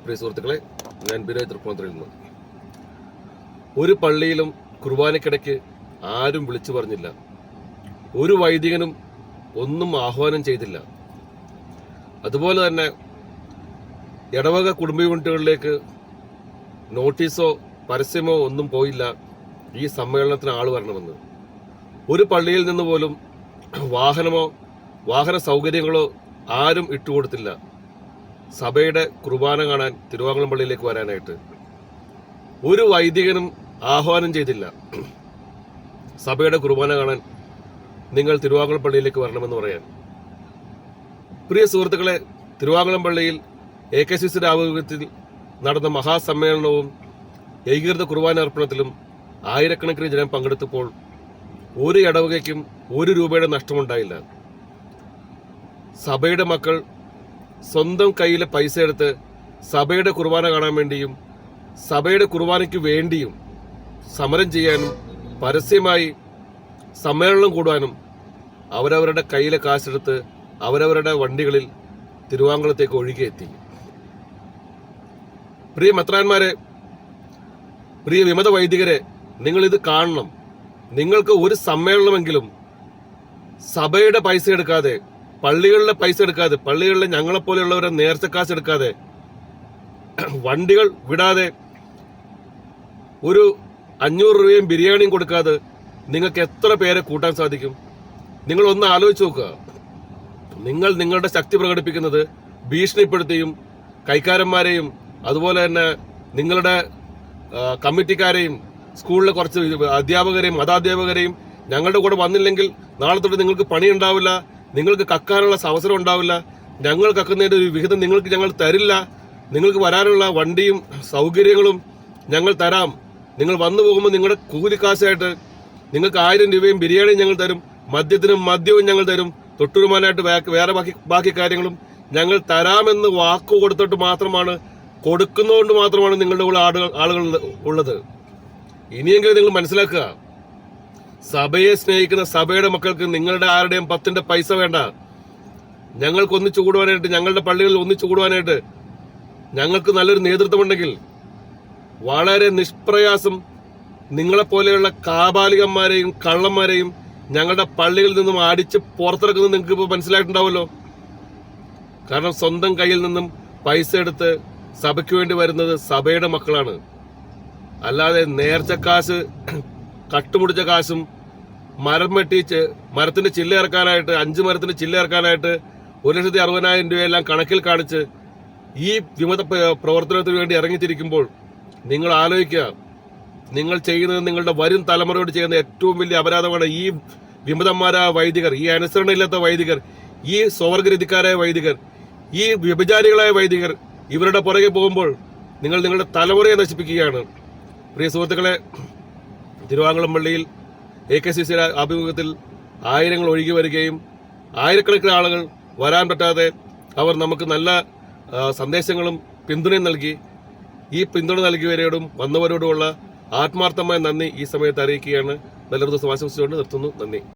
പ്രിയ സുഹൃത്തുക്കളെ, ഞാൻ ബിനോയ് തൃപ്പൂണിത്തുറയിൽ നിന്ന്. ഒരു പള്ളിയിലും കുർബാനയ്ക്കിടയ്ക്ക് ആരും വിളിച്ചു പറഞ്ഞില്ല. ഒരു വൈദികനും ഒന്നും ആഹ്വാനം ചെയ്തില്ല. അതുപോലെ തന്നെ ഇടവക കുടുംബ യൂണിറ്റുകളിലേക്ക് നോട്ടീസോ പരസ്യമോ ഒന്നും പോയില്ല ഈ സമ്മേളനത്തിന് ആൾ വരണമെന്ന്. ഒരു പള്ളിയിൽ നിന്ന് പോലും വാഹന സൗകര്യങ്ങളോ ആരും ഇട്ടുകൊടുത്തില്ല സഭയുടെ കുർബാന കാണാൻ തിരുവാങ്കുളം പള്ളിയിലേക്ക് വരാനായിട്ട്. ഒരു വൈദികനും ആഹ്വാനം ചെയ്തില്ല സഭയുടെ കുർബാന കാണാൻ നിങ്ങൾ തിരുവാങ്കുളം പള്ളിയിലേക്ക് വരണമെന്ന് പറയാൻ. പ്രിയ സുഹൃത്തുക്കളെ, തിരുവാങ്കുളം പള്ളിയിൽ AKCCയുടെ ആഭിമുഖ്യത്തിൽ നടന്ന മഹാസമ്മേളനവും ഏകീകൃത കുർബാന അർപ്പണത്തിലും ആയിരക്കണക്കിന് ജനം പങ്കെടുത്തപ്പോൾ ഒരു ഇടവകയ്ക്കും 1 രൂപയുടെ നഷ്ടമുണ്ടായില്ല. സഭയുടെ മക്കൾ സ്വന്തം കയ്യിലെ പൈസ എടുത്ത് സഭയുടെ കുർബാന കാണാൻ വേണ്ടിയും സഭയുടെ കുർബാനയ്ക്ക് വേണ്ടിയും സമരം ചെയ്യാനും പരസ്യമായി സമ്മേളനം കൂടുവാനും അവരവരുടെ കയ്യിലെ കാശെടുത്ത് അവരവരുടെ വണ്ടികളിൽ തിരുവാങ്കുളത്തേക്ക് ഒഴുകിയെത്തി. പ്രിയ മെത്രാന്മാരെ, പ്രിയ വിമത വൈദികരെ, നിങ്ങളിത് കാണണം. നിങ്ങൾക്ക് ഒരു സമ്മേളനമെങ്കിലും സഭയുടെ പൈസ എടുക്കാതെ, പള്ളികളിലെ പൈസ എടുക്കാതെ, പള്ളികളിലെ ഞങ്ങളെപ്പോലെയുള്ളവരെ നേർച്ചക്കാശ് എടുക്കാതെ, വണ്ടികൾ വിടാതെ, ഒരു 500 രൂപയും ബിരിയാണിയും കൊടുക്കാതെ നിങ്ങൾക്ക് എത്ര പേരെ കൂട്ടാൻ സാധിക്കും? നിങ്ങൾ ഒന്ന് ആലോചിച്ച് നോക്കുക. നിങ്ങൾ നിങ്ങളുടെ ശക്തി പ്രകടിപ്പിക്കുന്നത് ഭീഷണിപ്പെടുത്തിയും കൈക്കാരന്മാരെയും അതുപോലെ തന്നെ നിങ്ങളുടെ കമ്മിറ്റിക്കാരെയും സ്കൂളിലെ കുറച്ച് അധ്യാപകരെയും മതാധ്യാപകരെയും ഞങ്ങളുടെ കൂടെ വന്നില്ലെങ്കിൽ നാളെ തൊട്ട് നിങ്ങൾക്ക് പണി ഉണ്ടാവില്ല, നിങ്ങൾക്ക് കക്കാനുള്ള അവസരം ഉണ്ടാവില്ല, ഞങ്ങൾ കക്കുന്നതിന്റെ ഒരു വിഹിതം ഞങ്ങൾ തരില്ല, നിങ്ങൾക്ക് വരാനുള്ള വണ്ടിയും സൗകര്യങ്ങളും ഞങ്ങൾ തരാം, നിങ്ങൾ വന്നു പോകുമ്പോൾ നിങ്ങളുടെ കൂലിക്കാശായിട്ട് നിങ്ങൾക്ക് 1000 രൂപയും ബിരിയാണിയും ഞങ്ങൾ തരും, മദ്യത്തിനും മദ്യവും ഞങ്ങൾ തരും, തൊട്ടുരുമാനായിട്ട് വേറെ ബാക്കി കാര്യങ്ങളും ഞങ്ങൾ തരാമെന്ന് വാക്കു കൊടുത്തിട്ട് മാത്രമാണ്, കൊടുക്കുന്നതുകൊണ്ട് മാത്രമാണ് നിങ്ങളുടെ കൂടെ ആളുകൾ ഉള്ളത്. ഇനിയെങ്കിലും നിങ്ങൾ മനസ്സിലാക്കുക, സഭയെ സ്നേഹിക്കുന്ന സഭയുടെ മക്കൾക്ക് നിങ്ങളുടെ ആരുടെയും 10ന്റെ പൈസ വേണ്ട. ഞങ്ങൾക്ക് ഒന്നിച്ചു കൂടുവാനായിട്ട്, ഞങ്ങളുടെ പള്ളികളിൽ ഒന്നിച്ചു കൂടുവാനായിട്ട് ഞങ്ങൾക്ക് നല്ലൊരു നേതൃത്വമുണ്ടെങ്കിൽ വളരെ നിഷ്പ്രയാസം നിങ്ങളെപ്പോലെയുള്ള കാപാലികന്മാരെയും കള്ളന്മാരെയും ഞങ്ങളുടെ പള്ളികളിൽ നിന്നും അടിച്ച് പുറത്തിറക്കുന്നത് നിങ്ങൾക്ക് ഇപ്പോൾ മനസ്സിലായിട്ടുണ്ടാവുമല്ലോ. കാരണം സ്വന്തം കയ്യിൽ നിന്നും പൈസ എടുത്ത് സഭയ്ക്ക് വേണ്ടി വരുന്നത് സഭയുടെ മക്കളാണ്. അല്ലാതെ നേർച്ചക്കാശ്, കട്ടുമുടിച്ച കാശും മരം വെട്ടിച്ച് മരത്തിന്റെ ചില്ല ഇറക്കാനായിട്ട് 5 മരത്തിന്റെ ചില്ല ഇറക്കാനായിട്ട് 1,60,000 രൂപയെല്ലാം കണക്കിൽ കാണിച്ച് ഈ വിമത പ്രവർത്തനത്തിന് വേണ്ടി ഇറങ്ങിത്തിരിക്കുമ്പോൾ നിങ്ങൾ ആലോചിക്കുക, നിങ്ങൾ ചെയ്യുന്നത് നിങ്ങളുടെ വരും തലമുറയോട് ചെയ്യുന്ന ഏറ്റവും വലിയ അപരാധമാണ്. ഈ വിമതന്മാരായ വൈദികർ, ഈ അനുസരണയില്ലാത്ത വൈദികർ, ഈ സ്വർഗരീതിക്കാരായ വൈദികർ, ഈ വ്യഭിചാരികളായ വൈദികർ ഇവരുടെ പുറകെ പോകുമ്പോൾ നിങ്ങൾ നിങ്ങളുടെ തലമുറയെ നശിപ്പിക്കുകയാണ്. പ്രിയ സുഹൃത്തുക്കളെ, തിരുവാങ്കുളം പള്ളിയിൽ AKCCയുടെ ആഭിമുഖ്യത്തിൽ ആയിരങ്ങൾ ഒഴുകി വരികയും ആയിരക്കണക്കിന് ആളുകൾ വരാൻ പറ്റാതെ അവർ നമുക്ക് നല്ല സന്ദേശങ്ങളും പിന്തുണയും നൽകി. ഈ പിന്തുണ നൽകിയവരോടും വന്നവരോടുമുള്ള ആത്മാർത്ഥമായ നന്ദി ഈ സമയത്ത് അറിയിക്കുകയാണ്. നല്ലൊരു ദിവസം ആശംസിച്ചുകൊണ്ട് നിർത്തുന്നു. നന്ദി.